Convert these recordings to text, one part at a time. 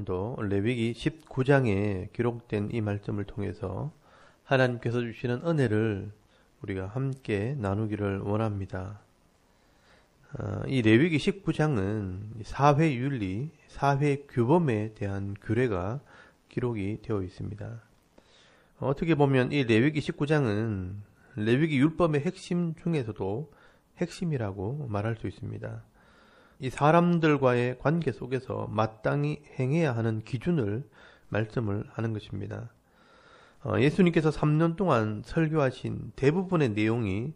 오늘도 레위기 19장에 기록된 이 말씀을 통해서 하나님께서 주시는 은혜를 우리가 함께 나누기를 원합니다. 이 레위기 19장은 사회윤리, 사회규범에 대한 규례가 기록이 되어 있습니다. 어떻게 보면 이 레위기 19장은 레위기 율법의 핵심 중에서도 핵심이라고 말할 수 있습니다. 이 사람들과의 관계 속에서 마땅히 행해야 하는 기준을 말씀을 하는 것입니다. 예수님께서 3년 동안 설교하신 대부분의 내용이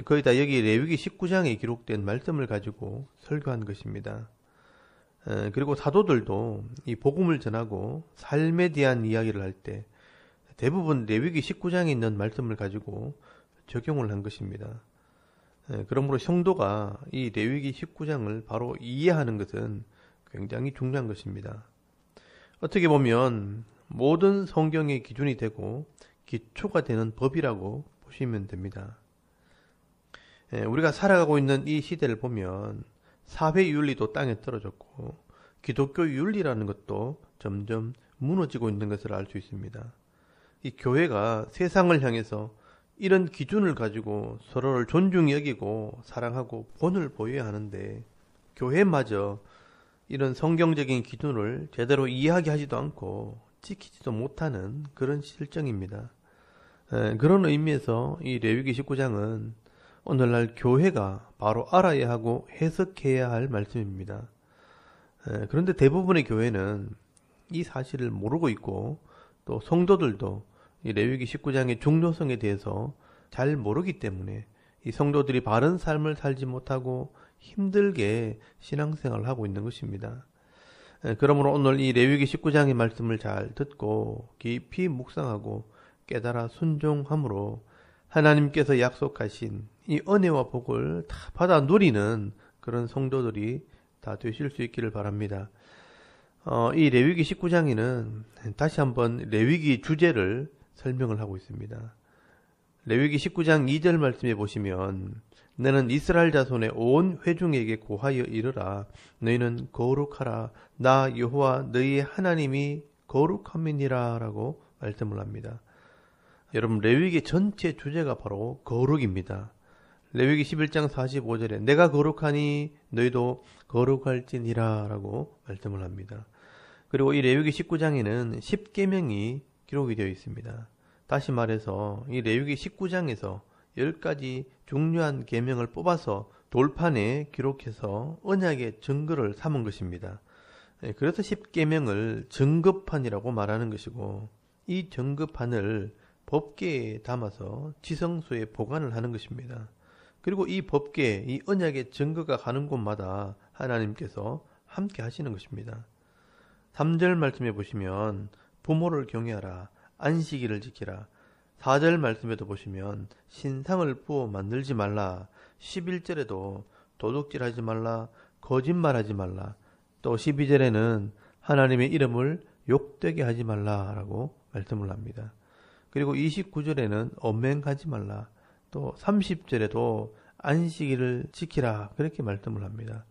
거의 다 여기 레위기 19장에 기록된 말씀을 가지고 설교한 것입니다. 그리고 사도들도 이 복음을 전하고 삶에 대한 이야기를 할 때 대부분 레위기 19장에 있는 말씀을 가지고 적용을 한 것입니다. 그러므로 성도가 이 레위기 19장을 바로 이해하는 것은 굉장히 중요한 것입니다. 어떻게 보면 모든 성경의 기준이 되고 기초가 되는 법이라고 보시면 됩니다. 우리가 살아가고 있는 이 시대를 보면 사회윤리도 땅에 떨어졌고 기독교 윤리라는 것도 점점 무너지고 있는 것을 알 수 있습니다. 이 교회가 세상을 향해서 이런 기준을 가지고 서로를 존중히 여기고 사랑하고 본을 보여야 하는데 교회마저 이런 성경적인 기준을 제대로 이해하게 하지도 않고 지키지도 못하는 그런 실정입니다. 그런 의미에서 이 레위기 19장은 오늘날 교회가 바로 알아야 하고 해석해야 할 말씀입니다. 그런데 대부분의 교회는 이 사실을 모르고 있고 또 성도들도 이 레위기 19장의 중요성에 대해서 잘 모르기 때문에 이 성도들이 바른 삶을 살지 못하고 힘들게 신앙생활을 하고 있는 것입니다. 그러므로 오늘 이 레위기 19장의 말씀을 잘 듣고 깊이 묵상하고 깨달아 순종함으로 하나님께서 약속하신 이 은혜와 복을 다 받아 누리는 그런 성도들이 다 되실 수 있기를 바랍니다. 이 레위기 19장에는 다시 한번 레위기 주제를 설명을 하고 있습니다. 레위기 19장 2절 말씀에 보시면 너는 이스라엘 자손의 온 회중에게 고하여 이르라. 너희는 거룩하라. 나 여호와 너희의 하나님이 거룩함이니라 라고 말씀을 합니다. 여러분 레위기 전체 주제가 바로 거룩입니다. 레위기 11장 45절에 내가 거룩하니 너희도 거룩할지니라 라고 말씀을 합니다. 그리고 이 레위기 19장에는 10계명이 기록이 되어 있습니다. 다시 말해서 이 레위기 19장에서 10가지 중요한 계명을 뽑아서 돌판에 기록해서 언약의 증거를 삼은 것입니다. 그래서 10계명을 증거판이라고 말하는 것이고 이 증거판을 법궤에 담아서 지성소에 보관을 하는 것입니다. 그리고 이 법궤, 이 언약의 증거가 가는 곳마다 하나님께서 함께 하시는 것입니다. 3절 말씀해 보시면 부모를 경외하라. 안식일을 지키라. 4절 말씀에도 보시면 신상을 부어 만들지 말라. 11절에도 도둑질하지 말라. 거짓말하지 말라. 또 12절에는 하나님의 이름을 욕되게 하지 말라라고 말씀을 합니다. 그리고 29절에는 엄맹하지 말라. 또 30절에도 안식일을 지키라. 그렇게 말씀을 합니다.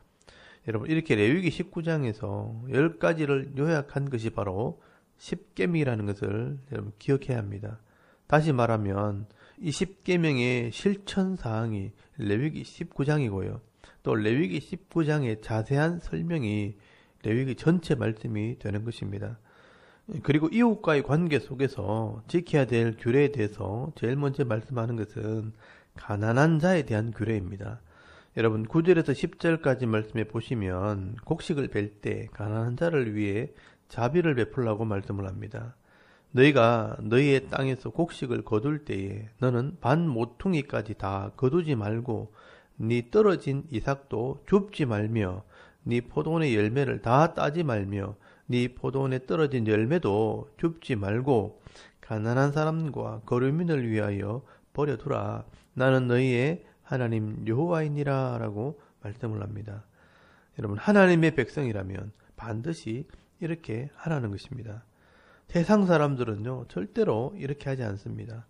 여러분 이렇게 레위기 19장에서 10가지를 요약한 것이 바로 10계명이라는 것을 여러분 기억해야 합니다. 다시 말하면 이 10계명의 실천사항이 레위기 19장이고요. 또 레위기 19장의 자세한 설명이 레위기 전체 말씀이 되는 것입니다. 그리고 이웃과의 관계 속에서 지켜야 될 규례에 대해서 제일 먼저 말씀하는 것은 가난한 자에 대한 규례입니다. 여러분 9절에서 10절까지 말씀해 보시면 곡식을 벨 때 가난한 자를 위해 자비를 베풀라고 말씀을 합니다. 너희가 너희의 땅에서 곡식을 거둘 때에 너는 반 모퉁이까지 다 거두지 말고 네 떨어진 이삭도 줍지 말며 네 포도원의 열매를 다 따지 말며 네 포도원에 떨어진 열매도 줍지 말고 가난한 사람과 거류민을 위하여 버려두라. 나는 너희의 하나님 여호와이니라 라고 말씀을 합니다. 여러분 하나님의 백성이라면 반드시 이렇게 하라는 것입니다. 세상 사람들은요 절대로 이렇게 하지 않습니다.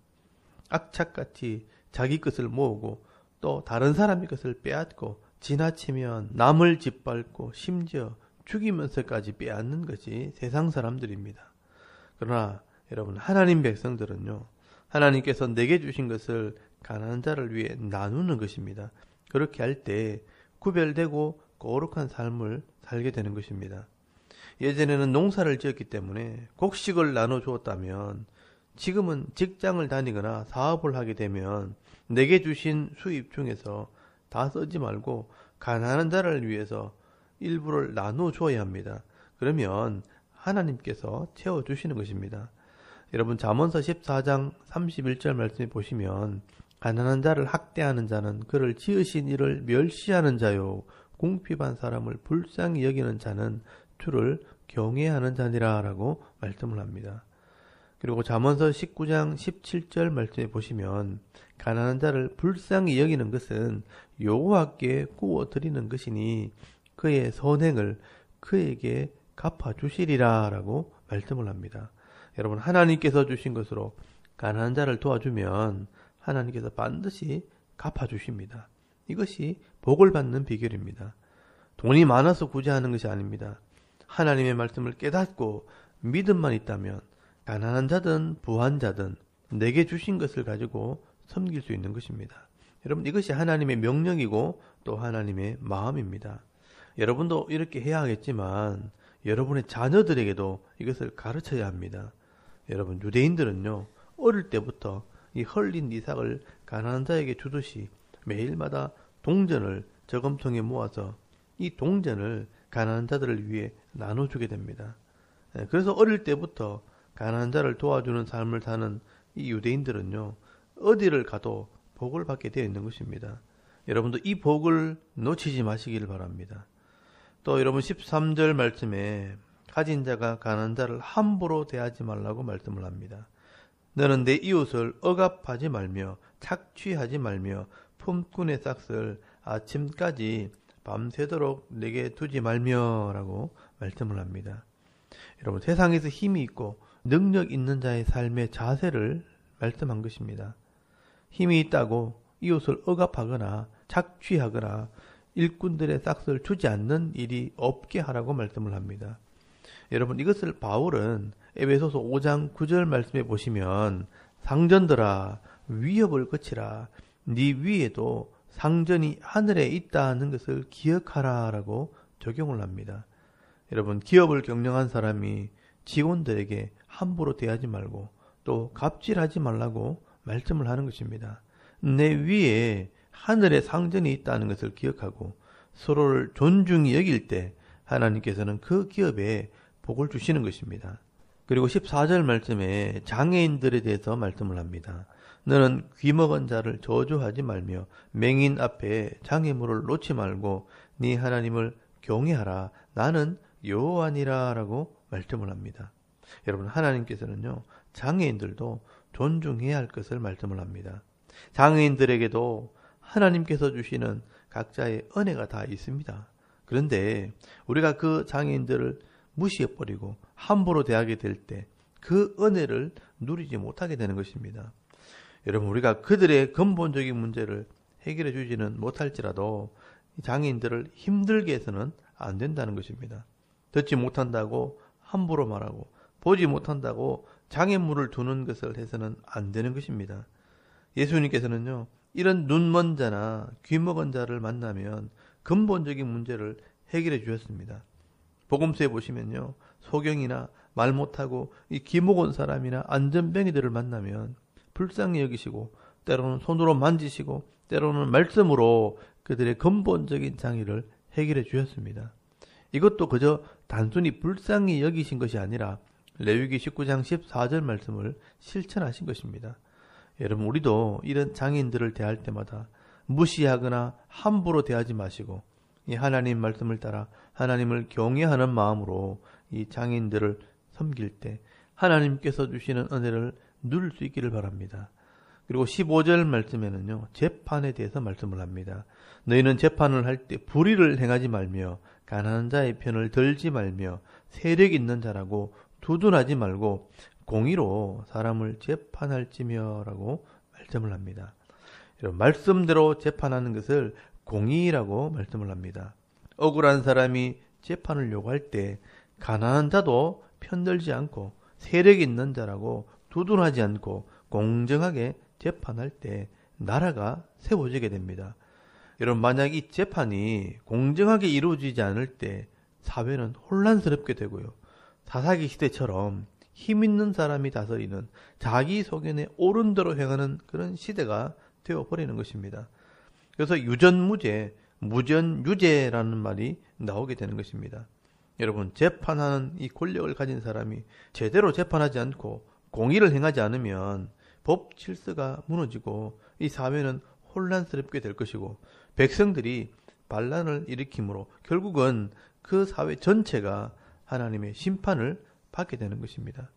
악착같이 자기 것을 모으고 또 다른 사람의 것을 빼앗고 지나치면 남을 짓밟고 심지어 죽이면서까지 빼앗는 것이 세상 사람들입니다. 그러나 여러분, 하나님 백성들은요, 하나님께서 내게 주신 것을 가난한 자를 위해 나누는 것입니다. 그렇게 할 때 구별되고 거룩한 삶을 살게 되는 것입니다. 예전에는 농사를 지었기 때문에 곡식을 나눠주었다면 지금은 직장을 다니거나 사업을 하게 되면 내게 주신 수입 중에서 다 쓰지 말고 가난한 자를 위해서 일부를 나눠줘야 합니다. 그러면 하나님께서 채워주시는 것입니다. 여러분, 잠언서 14장 31절 말씀에 보시면 가난한 자를 학대하는 자는 그를 지으신 이를 멸시하는 자요, 궁핍한 사람을 불쌍히 여기는 자는 주를 경외하는 자니라 라고 말씀을 합니다. 그리고 잠언서 19장 17절 말씀에 보시면 가난한 자를 불쌍히 여기는 것은 여호와께 구워드리는 것이니 그의 선행을 그에게 갚아주시리라 라고 말씀을 합니다. 여러분, 하나님께서 주신 것으로 가난한 자를 도와주면 하나님께서 반드시 갚아주십니다. 이것이 복을 받는 비결입니다. 돈이 많아서 구제하는 것이 아닙니다. 하나님의 말씀을 깨닫고 믿음만 있다면 가난한 자든 부한 자든 내게 주신 것을 가지고 섬길 수 있는 것입니다. 여러분, 이것이 하나님의 명령이고 또 하나님의 마음입니다. 여러분도 이렇게 해야 하겠지만 여러분의 자녀들에게도 이것을 가르쳐야 합니다. 여러분, 유대인들은요, 어릴 때부터 이 헐린 이삭을 가난한 자에게 주듯이 매일마다 동전을 저금통에 모아서 이 동전을 가난한 자들을 위해 나눠주게 됩니다. 그래서 어릴 때부터 가난한 자를 도와주는 삶을 사는 이 유대인들은요, 어디를 가도 복을 받게 되어 있는 것입니다. 여러분도 이 복을 놓치지 마시기를 바랍니다. 또 여러분, 13절 말씀에 가진 자가 가난한 자를 함부로 대하지 말라고 말씀을 합니다. 너는 내 이웃을 억압하지 말며 착취하지 말며 품꾼의 싹을 아침까지 밤새도록 내게 두지 말며 라고 말씀을 합니다. 여러분, 세상에서 힘이 있고 능력 있는 자의 삶의 자세를 말씀한 것입니다. 힘이 있다고 이웃을 억압하거나 착취하거나 일꾼들의 싹을 주지 않는 일이 없게 하라고 말씀을 합니다. 여러분, 이것을 바울은 에베소서 5장 9절 말씀에 보시면 상전들아 위협을 거치라, 네 위에도 상전이 하늘에 있다는 것을 기억하라 라고 적용을 합니다. 여러분, 기업을 경영한 사람이 직원들에게 함부로 대하지 말고 또 갑질하지 말라고 말씀을 하는 것입니다. 내 위에 하늘의 상전이 있다는 것을 기억하고 서로를 존중히 여길 때 하나님께서는 그 기업에 복을 주시는 것입니다. 그리고 14절 말씀에 장애인들에 대해서 말씀을 합니다. 너는 귀먹은 자를 저주하지 말며 맹인 앞에 장애물을 놓지 말고 네 하나님을 경외하라. 나는 여호와니라 라고 말씀을 합니다. 여러분, 하나님께서는요, 장애인들도 존중해야 할 것을 말씀을 합니다. 장애인들에게도 하나님께서 주시는 각자의 은혜가 다 있습니다. 그런데 우리가 그 장애인들을 무시해버리고 함부로 대하게 될 때 그 은혜를 누리지 못하게 되는 것입니다. 여러분, 우리가 그들의 근본적인 문제를 해결해 주지는 못할지라도 장애인들을 힘들게 해서는 안 된다는 것입니다. 듣지 못한다고 함부로 말하고 보지 못한다고 장애물을 두는 것을 해서는 안 되는 것입니다. 예수님께서는요, 이런 눈먼 자나 귀먹은 자를 만나면 근본적인 문제를 해결해 주셨습니다. 복음서에 보시면요, 소경이나 말 못하고 이 귀먹은 사람이나 안전병이들을 만나면 불쌍히 여기시고 때로는 손으로 만지시고 때로는 말씀으로 그들의 근본적인 장애를 해결해 주셨습니다. 이것도 그저 단순히 불쌍히 여기신 것이 아니라 레위기 19장 14절 말씀을 실천하신 것입니다. 여러분, 우리도 이런 장애인들을 대할 때마다 무시하거나 함부로 대하지 마시고 이 하나님 말씀을 따라 하나님을 경외하는 마음으로 이 장애인들을 섬길 때 하나님께서 주시는 은혜를 누릴 수 있기를 바랍니다. 그리고 15절 말씀에는요, 재판에 대해서 말씀을 합니다. 너희는 재판을 할 때 불의를 행하지 말며 가난한 자의 편을 들지 말며 세력 있는 자라고 두둔하지 말고 공의로 사람을 재판할지며 라고 말씀을 합니다. 여러분, 말씀대로 재판하는 것을 공의라고 말씀을 합니다. 억울한 사람이 재판을 요구할 때 가난한 자도 편들지 않고 세력 있는 자라고 두둔하지 않고 공정하게 재판할 때 나라가 세워지게 됩니다. 여러분, 만약 이 재판이 공정하게 이루어지지 않을 때 사회는 혼란스럽게 되고요. 사사기 시대처럼 힘 있는 사람이 다스리는 자기 소견에 옳은 대로 행하는 그런 시대가 되어버리는 것입니다. 그래서 유전무죄, 무전유죄라는 말이 나오게 되는 것입니다. 여러분, 재판하는 이 권력을 가진 사람이 제대로 재판하지 않고 공의를 행하지 않으면 법 질서가 무너지고 이 사회는 혼란스럽게 될 것이고 백성들이 반란을 일으키므로 결국은 그 사회 전체가 하나님의 심판을 받게 되는 것입니다.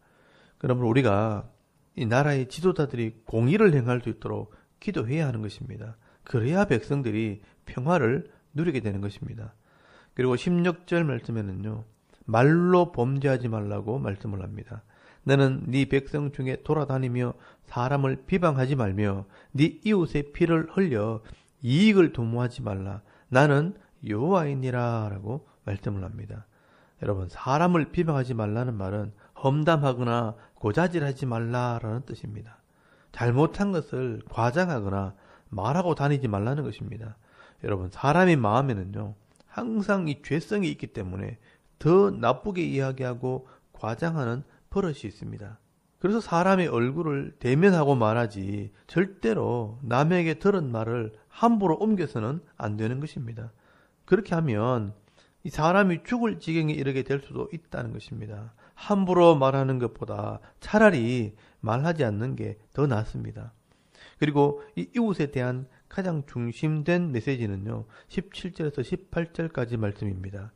그러므로 우리가 이 나라의 지도자들이 공의를 행할 수 있도록 기도해야 하는 것입니다. 그래야 백성들이 평화를 누리게 되는 것입니다. 그리고 16절 말씀에는요, 말로 범죄하지 말라고 말씀을 합니다. 너는 네 백성 중에 돌아다니며 사람을 비방하지 말며 네 이웃의 피를 흘려 이익을 도모하지 말라. 나는 여호와이니라 라고 말씀을 합니다. 여러분, 사람을 비방하지 말라는 말은 험담하거나 고자질하지 말라라는 뜻입니다. 잘못한 것을 과장하거나 말하고 다니지 말라는 것입니다. 여러분, 사람의 마음에는요, 항상 이 죄성이 있기 때문에 더 나쁘게 이야기하고 과장하는 버릇이 있습니다. 그래서 사람의 얼굴을 대면하고 말하지 절대로 남에게 들은 말을 함부로 옮겨서는 안 되는 것입니다. 그렇게 하면 이 사람이 죽을 지경에 이르게 될 수도 있다는 것입니다. 함부로 말하는 것보다 차라리 말하지 않는 게 더 낫습니다. 그리고 이 이웃에 대한 가장 중심된 메시지는요, 17절에서 18절까지 말씀입니다.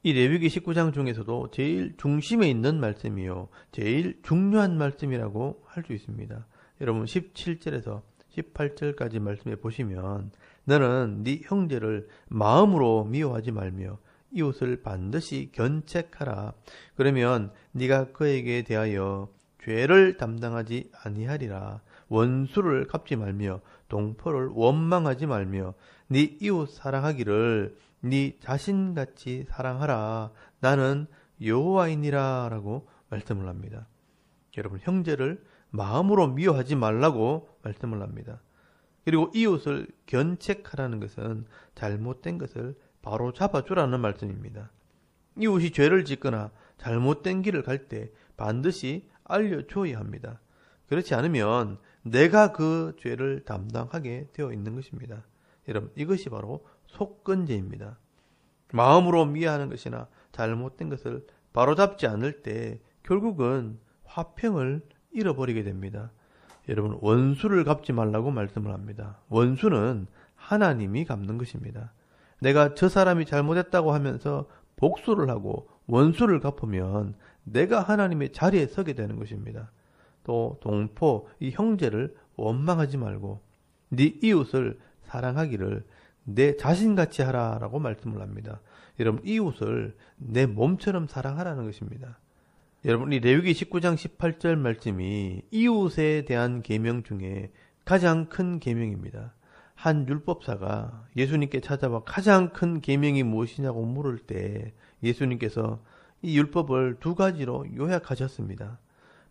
이 레위기 19장 중에서도 제일 중심에 있는 말씀이요, 제일 중요한 말씀이라고 할 수 있습니다. 여러분, 17절에서 18절까지 말씀해 보시면 너는 네 형제를 마음으로 미워하지 말며 이웃을 반드시 견책하라. 그러면 네가 그에게 대하여 죄를 담당하지 아니하리라. 원수를 갚지 말며 동포를 원망하지 말며 네 이웃 사랑하기를 네 자신같이 사랑하라. 나는 여호와이니라 라고 말씀을 합니다. 여러분, 형제를 마음으로 미워하지 말라고 말씀을 합니다. 그리고 이웃을 견책하라는 것은 잘못된 것을 바로 잡아주라는 말씀입니다. 이웃이 죄를 짓거나 잘못된 길을 갈 때 반드시 알려줘야 합니다. 그렇지 않으면 내가 그 죄를 담당하게 되어 있는 것입니다. 여러분, 이것이 바로 속건제입니다. 마음으로 미워하는 것이나 잘못된 것을 바로잡지 않을 때 결국은 화평을 잃어버리게 됩니다. 여러분, 원수를 갚지 말라고 말씀을 합니다. 원수는 하나님이 갚는 것입니다. 내가 저 사람이 잘못했다고 하면서 복수를 하고 원수를 갚으면 내가 하나님의 자리에 서게 되는 것입니다. 또 동포, 이 형제를 원망하지 말고 네 이웃을 사랑하기를 내 자신같이 하라라고 말씀을 합니다. 여러분, 이웃을 내 몸처럼 사랑하라는 것입니다. 여러분, 이 레위기 19장 18절 말씀이 이웃에 대한 계명 중에 가장 큰 계명입니다. 한 율법사가 예수님께 찾아와 가장 큰 계명이 무엇이냐고 물을 때 예수님께서 이 율법을 두 가지로 요약하셨습니다.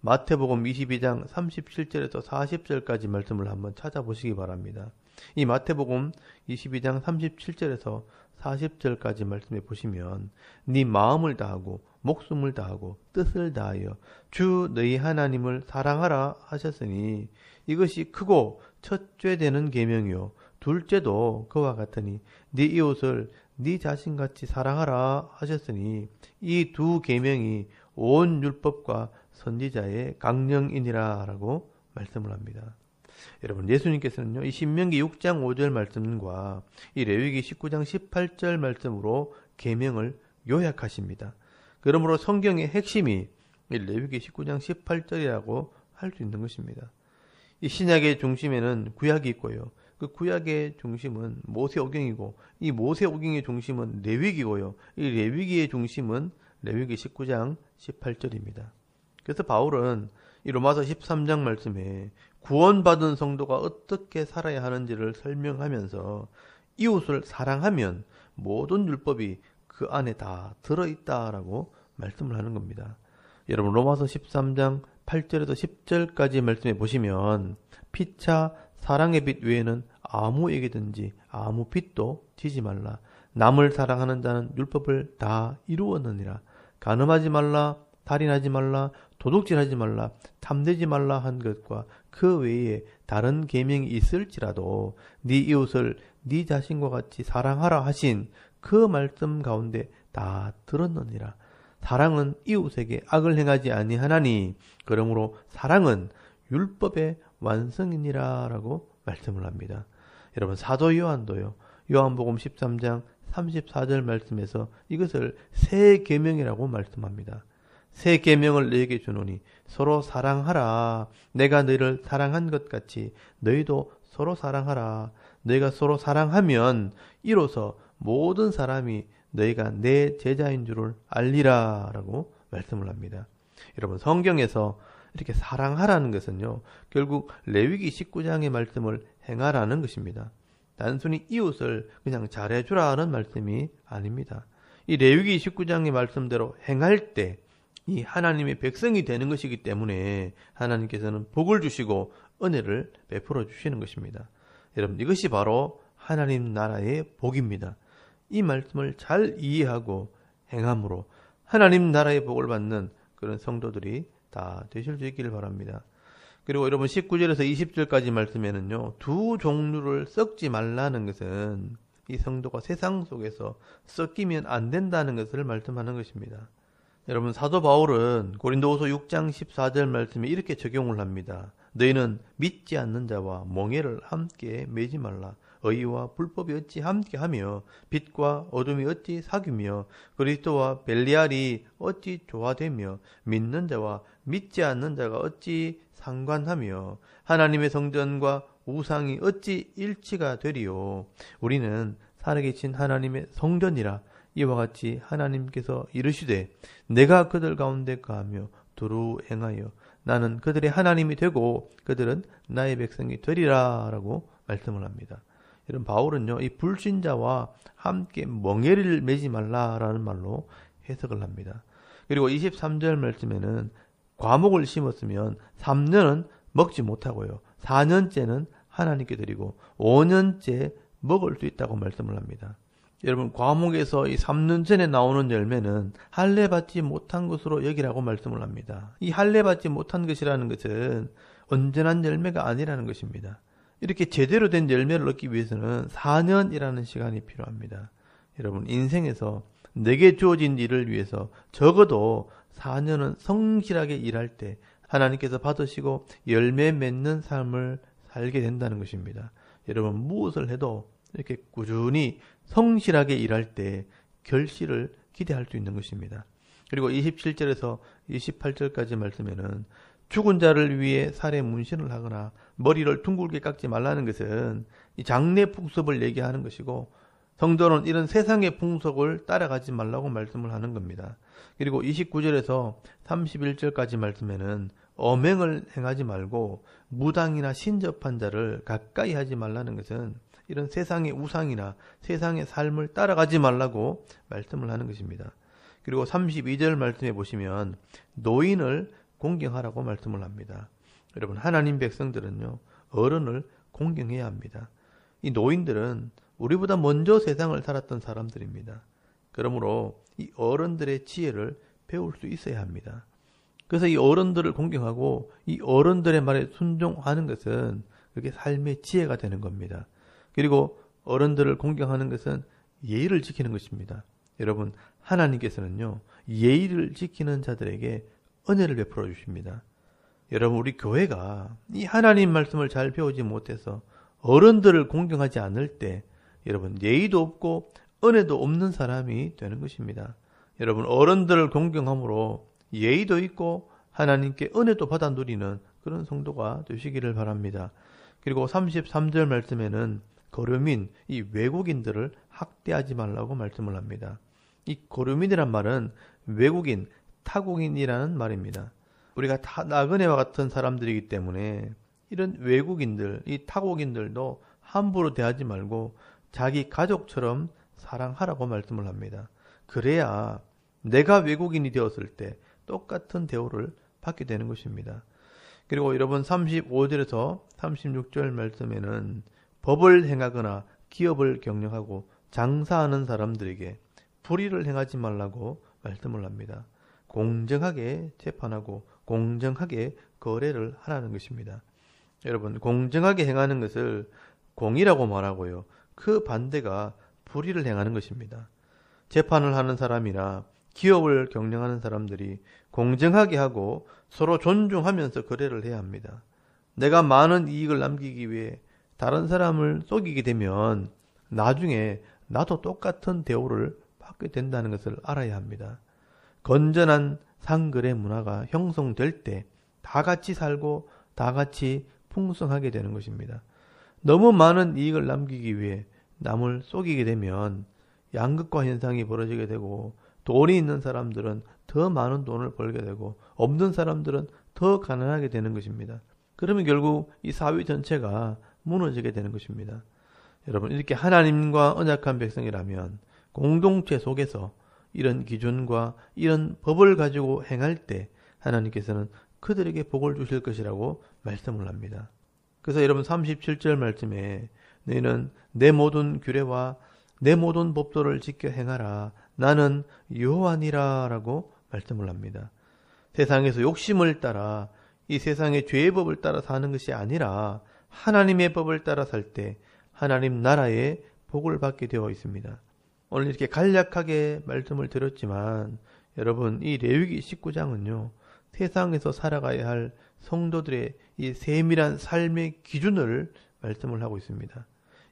마태복음 22장 37절에서 40절까지 말씀을 한번 찾아보시기 바랍니다. 이 마태복음 22장 37절에서 40절까지 말씀해 보시면 네 마음을 다하고 목숨을 다하고 뜻을 다하여 주 너희 하나님을 사랑하라 하셨으니 이것이 크고 첫째 되는 계명이요 둘째도 그와 같으니 네 이웃을 네 자신같이 사랑하라 하셨으니 이 두 계명이 온 율법과 선지자의 강령이니라 라고 말씀을 합니다. 여러분, 예수님께서는요, 이 신명기 6장 5절 말씀과 이 레위기 19장 18절 말씀으로 계명을 요약하십니다. 그러므로 성경의 핵심이 이 레위기 19장 18절이라고 할 수 있는 것입니다. 이 신약의 중심에는 구약이 있고요. 그 구약의 중심은 모세오경이고 이 모세오경의 중심은 레위기고요. 이 레위기의 중심은 레위기 19장 18절입니다. 그래서 바울은 이 로마서 13장 말씀에 구원받은 성도가 어떻게 살아야 하는지를 설명하면서 이웃을 사랑하면 모든 율법이 그 안에 다 들어있다라고 말씀을 하는 겁니다. 여러분 로마서 13장 8절에서 10절까지 말씀해 보시면 피차 사랑의 빛 외에는 아무에게든지 아무 빚도 지지 말라. 남을 사랑하는 자는 율법을 다 이루었느니라. 간음하지 말라, 살인하지 말라, 도둑질하지 말라, 탐내지 말라 한 것과 그 외에 다른 계명이 있을지라도 네 이웃을 네 자신과 같이 사랑하라 하신 그 말씀 가운데 다 들었느니라. 사랑은 이웃에게 악을 행하지 아니하나니 그러므로 사랑은 율법의 완성이니라 라고 말씀을 합니다. 여러분 사도 요한도요. 요한복음 13장 34절 말씀에서 이것을 새 계명이라고 말씀합니다. 새 계명을 너희에게 주노니 서로 사랑하라. 내가 너희를 사랑한 것 같이 너희도 서로 사랑하라. 너희가 서로 사랑하면 이로써 모든 사람이 너희가 내 제자인 줄을 알리라 라고 말씀을 합니다. 여러분 성경에서 이렇게 사랑하라는 것은요. 결국 레위기 19장의 말씀을 행하라는 것입니다. 단순히 이웃을 그냥 잘해주라는 말씀이 아닙니다. 이 레위기 19장의 말씀대로 행할 때 이 하나님의 백성이 되는 것이기 때문에 하나님께서는 복을 주시고 은혜를 베풀어 주시는 것입니다. 여러분 이것이 바로 하나님 나라의 복입니다. 이 말씀을 잘 이해하고 행함으로 하나님 나라의 복을 받는 그런 성도들이 다 되실 수 있기를 바랍니다. 그리고 여러분 19절에서 20절까지 말씀에는요. 두 종류를 섞지 말라는 것은 이 성도가 세상 속에서 섞이면 안 된다는 것을 말씀하는 것입니다. 여러분 사도 바울은 고린도후서 6장 14절 말씀에 이렇게 적용을 합니다. 너희는 믿지 않는 자와 멍에를 함께 매지 말라. 의와 불법이 어찌 함께하며 빛과 어둠이 어찌 사귀며 그리스도와 벨리알이 어찌 조화되며 믿는 자와 믿지 않는 자가 어찌 상관하며 하나님의 성전과 우상이 어찌 일치가 되리요. 우리는 살아계신 하나님의 성전이라. 이와 같이 하나님께서 이르시되 내가 그들 가운데 거하며 두루 행하여 나는 그들의 하나님이 되고 그들은 나의 백성이 되리라 라고 말씀을 합니다. 이런 바울은요, 이 불신자와 함께 멍에를 매지 말라라는 말로 해석을 합니다. 그리고 23절 말씀에는 과목을 심었으면 3년은 먹지 못하고요. 4년째는 하나님께 드리고 5년째 먹을 수 있다고 말씀을 합니다. 여러분 과목에서 이 3년 전에 나오는 열매는 할례 받지 못한 것으로 여기라고 말씀을 합니다. 이 할례 받지 못한 것이라는 것은 온전한 열매가 아니라는 것입니다. 이렇게 제대로 된 열매를 얻기 위해서는 4년이라는 시간이 필요합니다. 여러분 인생에서 내게 주어진 일을 위해서 적어도 4년은 성실하게 일할 때 하나님께서 받으시고 열매 맺는 삶을 살게 된다는 것입니다. 여러분 무엇을 해도 이렇게 꾸준히 성실하게 일할 때 결실을 기대할 수 있는 것입니다. 그리고 27절에서 28절까지 말씀에는 죽은 자를 위해 살에 문신을 하거나 머리를 둥글게 깎지 말라는 것은 이 장래 풍습을 얘기하는 것이고 성도는 이런 세상의 풍속을 따라가지 말라고 말씀을 하는 겁니다. 그리고 29절에서 31절까지 말씀에는 엄행을 행하지 말고 무당이나 신접한 자를 가까이 하지 말라는 것은 이런 세상의 우상이나 세상의 삶을 따라가지 말라고 말씀을 하는 것입니다. 그리고 32절 말씀해 보시면 노인을 공경하라고 말씀을 합니다. 여러분 하나님 백성들은요 어른을 공경해야 합니다. 이 노인들은 우리보다 먼저 세상을 살았던 사람들입니다. 그러므로 이 어른들의 지혜를 배울 수 있어야 합니다. 그래서 이 어른들을 공경하고 이 어른들의 말에 순종하는 것은 그게 삶의 지혜가 되는 겁니다. 그리고 어른들을 공경하는 것은 예의를 지키는 것입니다. 여러분 하나님께서는요 예의를 지키는 자들에게 은혜를 베풀어 주십니다. 여러분 우리 교회가 이 하나님 말씀을 잘 배우지 못해서 어른들을 공경하지 않을 때 여러분 예의도 없고 은혜도 없는 사람이 되는 것입니다. 여러분 어른들을 공경함으로 예의도 있고 하나님께 은혜도 받아 누리는 그런 성도가 되시기를 바랍니다. 그리고 33절 말씀에는 거류민, 이 외국인들을 학대하지 말라고 말씀을 합니다. 이 거류민이란 말은 외국인, 타국인이라는 말입니다. 우리가 다 나그네와 같은 사람들이기 때문에 이런 외국인들, 이 타국인들도 함부로 대하지 말고 자기 가족처럼 사랑하라고 말씀을 합니다. 그래야 내가 외국인이 되었을 때 똑같은 대우를 받게 되는 것입니다. 그리고 여러분 35절에서 36절 말씀에는 법을 행하거나 기업을 경영하고 장사하는 사람들에게 불의를 행하지 말라고 말씀을 합니다. 공정하게 재판하고 공정하게 거래를 하라는 것입니다. 여러분, 공정하게 행하는 것을 공의라고 말하고요. 그 반대가 불의를 행하는 것입니다. 재판을 하는 사람이나 기업을 경영하는 사람들이 공정하게 하고 서로 존중하면서 거래를 해야 합니다. 내가 많은 이익을 남기기 위해 다른 사람을 속이게 되면 나중에 나도 똑같은 대우를 받게 된다는 것을 알아야 합니다. 건전한 상거래 문화가 형성될 때 다 같이 살고 다 같이 풍성하게 되는 것입니다. 너무 많은 이익을 남기기 위해 남을 속이게 되면 양극화 현상이 벌어지게 되고 돈이 있는 사람들은 더 많은 돈을 벌게 되고 없는 사람들은 더 가난하게 되는 것입니다. 그러면 결국 이 사회 전체가 무너지게 되는 것입니다. 여러분, 이렇게 하나님과 언약한 백성이라면 공동체 속에서 이런 기준과 이런 법을 가지고 행할 때 하나님께서는 그들에게 복을 주실 것이라고 말씀을 합니다. 그래서 여러분 37절 말씀에 너희는 내 모든 규례와 내 모든 법도를 지켜 행하라. 나는 여호와니라 라고 말씀을 합니다. 세상에서 욕심을 따라 이 세상의 죄의 법을 따라 사는 것이 아니라 하나님의 법을 따라 살 때 하나님 나라의 복을 받게 되어 있습니다. 오늘 이렇게 간략하게 말씀을 드렸지만 여러분, 이 레위기 19장은요. 세상에서 살아가야 할 성도들의 이 세밀한 삶의 기준을 말씀을 하고 있습니다.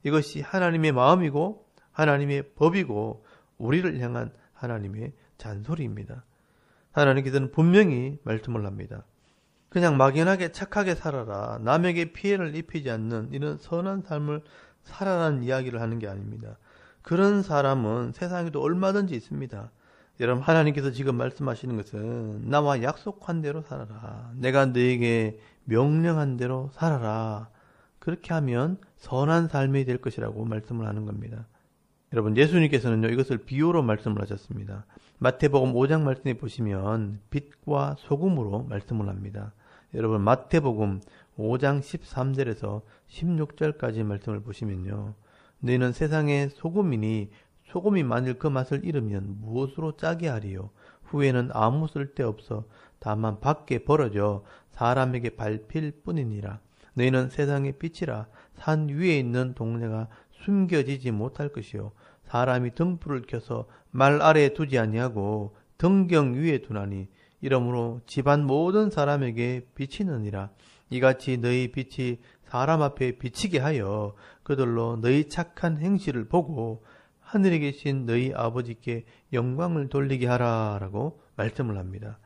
이것이 하나님의 마음이고 하나님의 법이고 우리를 향한 하나님의 잔소리입니다. 하나님께서는 분명히 말씀을 합니다. 그냥 막연하게 착하게 살아라, 남에게 피해를 입히지 않는 이런 선한 삶을 살아라는 이야기를 하는 게 아닙니다. 그런 사람은 세상에도 얼마든지 있습니다. 여러분, 하나님께서 지금 말씀하시는 것은 나와 약속한 대로 살아라. 내가 너에게 명령한 대로 살아라. 그렇게 하면 선한 삶이 될 것이라고 말씀을 하는 겁니다. 여러분, 예수님께서는요, 이것을 비유로 말씀을 하셨습니다. 마태복음 5장 말씀에 보시면 빛과 소금으로 말씀을 합니다. 여러분, 마태복음 5장 13절에서 16절까지 말씀을 보시면요. 너희는 세상의 소금이니 소금이 만일 그 맛을 잃으면 무엇으로 짜게 하리요? 후에는 아무 쓸데없어 다만 밖에 벌어져 사람에게 밟힐 뿐이니라. 너희는 세상의 빛이라. 산 위에 있는 동네가 숨겨지지 못할 것이요. 사람이 등불을 켜서 말 아래에 두지 아니하고 등경 위에 두나니 이러므로 집안 모든 사람에게 비치느니라. 이같이 너희 빛이 사람 앞에 비치게 하여 그들로 너희 착한 행실을 보고 하늘에 계신 너희 아버지께 영광을 돌리게 하라라고 말씀을 합니다.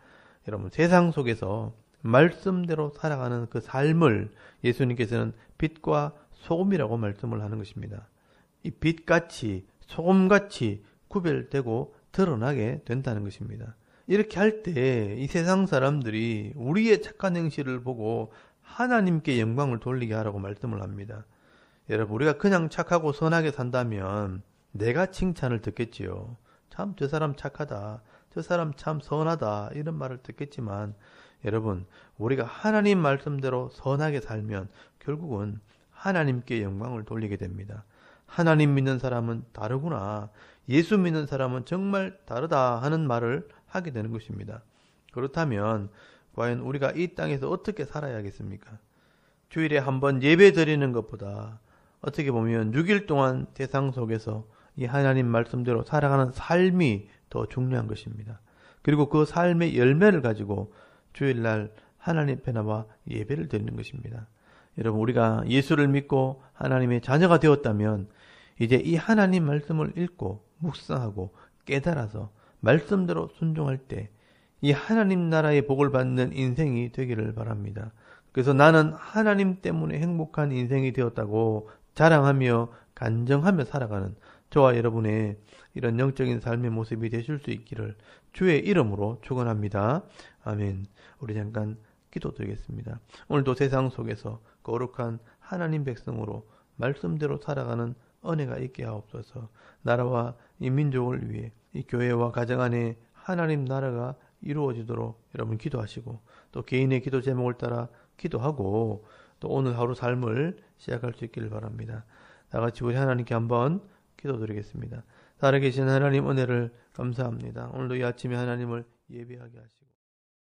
여러분, 세상 속에서 말씀대로 살아가는 그 삶을 예수님께서는 빛과 소금이라고 말씀을 하는 것입니다. 이 빛같이 소금같이 구별되고 드러나게 된다는 것입니다. 이렇게 할 때 이 세상 사람들이 우리의 착한 행실을 보고 하나님께 영광을 돌리게 하라고 말씀을 합니다. 여러분, 우리가 그냥 착하고 선하게 산다면 내가 칭찬을 듣겠지요. 참 저 사람 착하다, 저 사람 참 선하다, 이런 말을 듣겠지만 여러분, 우리가 하나님 말씀대로 선하게 살면 결국은 하나님께 영광을 돌리게 됩니다. 하나님 믿는 사람은 다르구나, 예수 믿는 사람은 정말 다르다 하는 말을 하게 되는 것입니다. 그렇다면 과연 우리가 이 땅에서 어떻게 살아야겠습니까? 주일에 한번 예배 드리는 것보다 어떻게 보면 6일 동안 세상 속에서 이 하나님 말씀대로 살아가는 삶이 더 중요한 것입니다. 그리고 그 삶의 열매를 가지고 주일날 하나님 앞에 나와 예배를 드리는 것입니다. 여러분, 우리가 예수를 믿고 하나님의 자녀가 되었다면 이제 이 하나님 말씀을 읽고 묵상하고 깨달아서 말씀대로 순종할 때 이 하나님 나라의 복을 받는 인생이 되기를 바랍니다. 그래서 나는 하나님 때문에 행복한 인생이 되었다고 자랑하며 간정하며 살아가는 저와 여러분의 이런 영적인 삶의 모습이 되실 수 있기를 주의 이름으로 축원합니다. 아멘. 우리 잠깐 기도드리겠습니다. 오늘도 세상 속에서 거룩한 하나님 백성으로 말씀대로 살아가는 은혜가 있게 하옵소서. 나라와 이 민족을 위해 이 교회와 가정 안에 하나님 나라가 이루어지도록 여러분 기도하시고 또 개인의 기도 제목을 따라 기도하고 또 오늘 하루 삶을 시작할 수 있기를 바랍니다. 다 같이 우리 하나님께 한번 기도드리겠습니다. 살아계신 하나님 은혜를 감사합니다. 오늘도 이 아침에 하나님을 예배하게 하시고